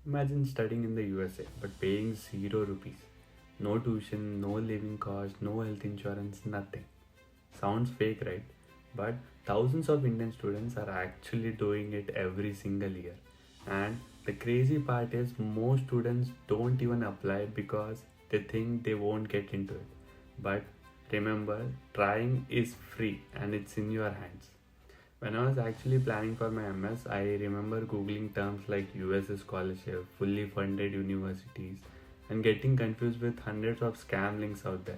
Imagine studying in the USA but paying 0 rupees. No tuition, no living cost, no health insurance, nothing. Sounds fake, right? But thousands of Indian students are actually doing it every single year. And the crazy part is most students don't even apply because they think they won't get into it. But remember, trying is free and it's in your hands. When I was actually planning for my MS, I remember googling terms like USA scholarship, fully funded universities, and getting confused with hundreds of scam links out there.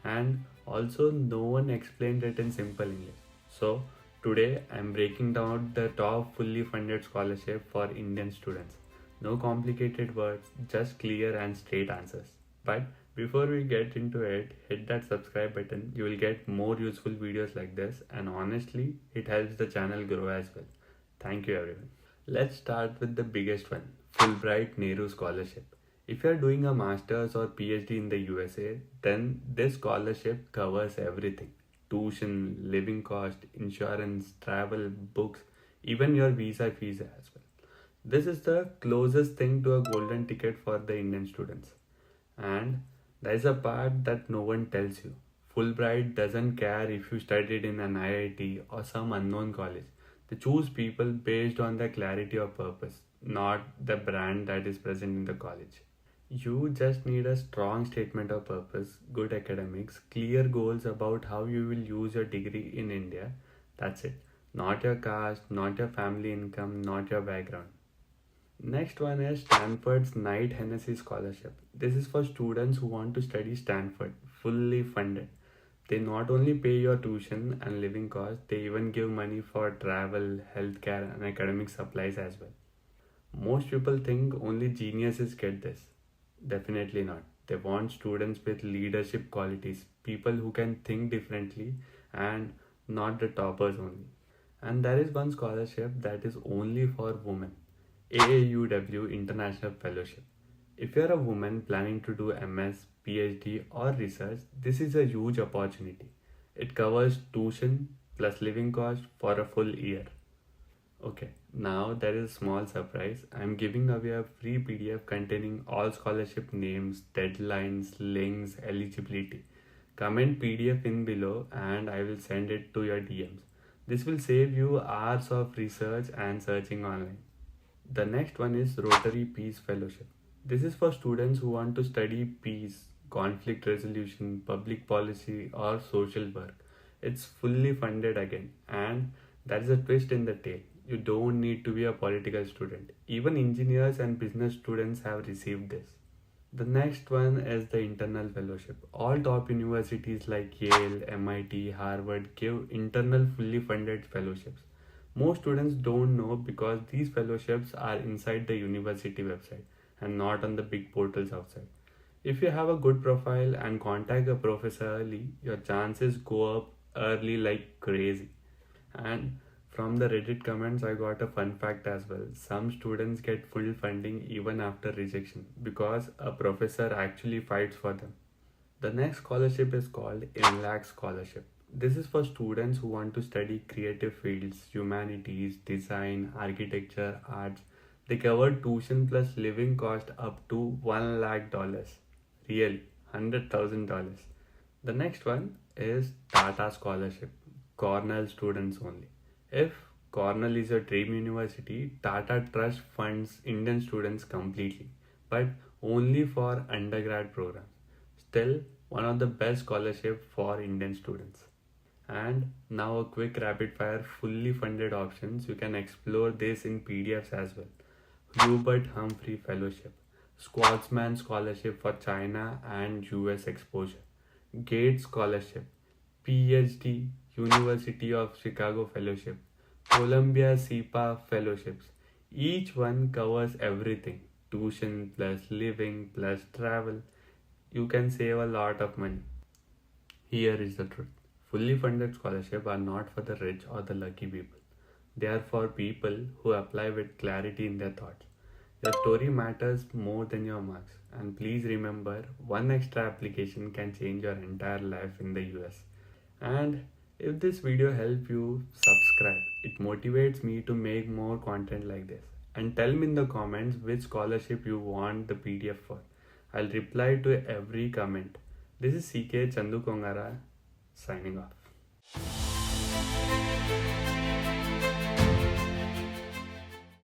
And also, no one explained it in simple English. So, today I'm breaking down the top fully funded scholarship for Indian students. No complicated words, just clear and straight answers. But before we get into it, hit that subscribe button. You will get more useful videos like this, and honestly, it helps the channel grow as well. Thank you everyone. Let's start with the biggest one, Fulbright Nehru Scholarship. If you are doing a master's or PhD in the USA, then this scholarship covers everything: tuition, living cost, insurance, travel, books, even your visa fees as well. This is the closest thing to a golden ticket for the Indian students. And there's a part that no one tells you. Fulbright doesn't care if you studied in an IIT or some unknown college. They choose people based on their clarity of purpose, not the brand that is present in the college. You just need a strong statement of purpose, good academics, clear goals about how you will use your degree in India. That's it. Not your caste, not your family income, not your background. Next one is Stanford's Knight Hennessy Scholarship. This is for students who want to study Stanford, fully funded. They not only pay your tuition and living costs, they even give money for travel, healthcare, and academic supplies as well. Most people think only geniuses get this. Definitely not. They want students with leadership qualities, people who can think differently, and not the toppers only. And there is one scholarship that is only for women, AAUW International Fellowship. If you're a woman planning to do MS, PhD, or research, this is a huge opportunity. It covers tuition plus living cost for a full year. Okay, now there is a small surprise. I'm giving away a free PDF containing all scholarship names, deadlines, links, eligibility. Comment PDF in below and I will send it to your DMs. This will save you hours of research and searching online. The next one is Rotary Peace Fellowship. This is for students who want to study peace, conflict resolution, public policy, or social work. It's fully funded again, and there is a twist in the tale. You don't need to be a political student. Even engineers and business students have received this. The next one is the internal fellowship. All top universities like Yale, MIT, Harvard give internal fully funded fellowships. Most students don't know because these fellowships are inside the university website and not on the big portals outside. If you have a good profile and contact a professor early, your chances go up early like crazy. And from the Reddit comments, I got a fun fact as well. Some students get full funding even after rejection because a professor actually fights for them. The next scholarship is called INLAC Scholarship. This is for students who want to study creative fields, humanities, design, architecture, arts. They cover tuition plus living cost up to $1 lakh. Really, $100,000. The next one is Tata Scholarship, Cornell students only. If Cornell is your dream university, Tata Trust funds Indian students completely, but only for undergrad programs. Still, one of the best scholarship for Indian students. And now a quick rapid fire fully funded options. You can explore this in PDFs as well. Hubert Humphrey Fellowship, Squadsman Scholarship for China and US exposure, Gates Scholarship, PhD, University of Chicago Fellowship, Columbia SIPA Fellowships. Each one covers everything: tuition plus living plus travel. You can save a lot of money. Here is the truth. Fully funded scholarships are not for the rich or the lucky people. They are for people who apply with clarity in their thoughts. Your story matters more than your marks. And please remember, one extra application can change your entire life in the US. And if this video helped you, subscribe. It motivates me to make more content like this. And tell me in the comments which scholarship you want the PDF for. I'll reply to every comment. This is CK Chandu Kongara signing off.